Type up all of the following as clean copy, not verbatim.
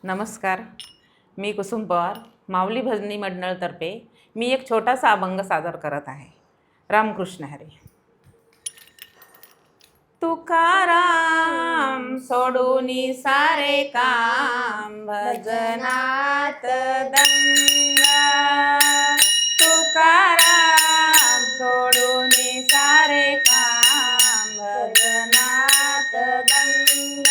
नमस्कार, मी कुसुम पवार, माऊली भजनी मंडळतर्फे मी एक छोटासा अभंग सादर करत आहे. रामकृष्ण हरी. तुकाराम सोडूनी सारे काम, भजनात दंग. तुकाराम सोडूनी सारे काम, भजनात दंग.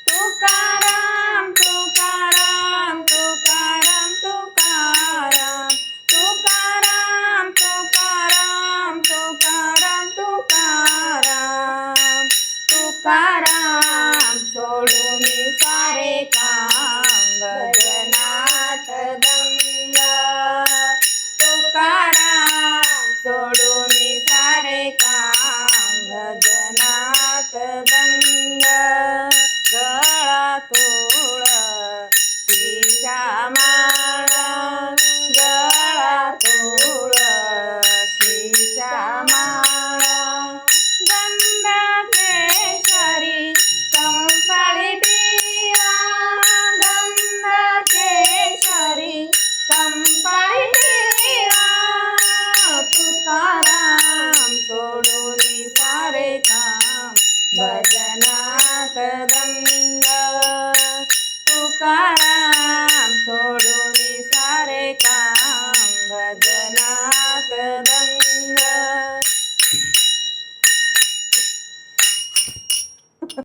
तुकाराम तुकाराम तुकाराम तुकाराम तुकाराम तुकाराम तुकाराम तुकाराम तुकाराम सोडून सारे काम, भजनात दंग. तुकाराम सोडून सारे काम, भजनात दंग. गळा तो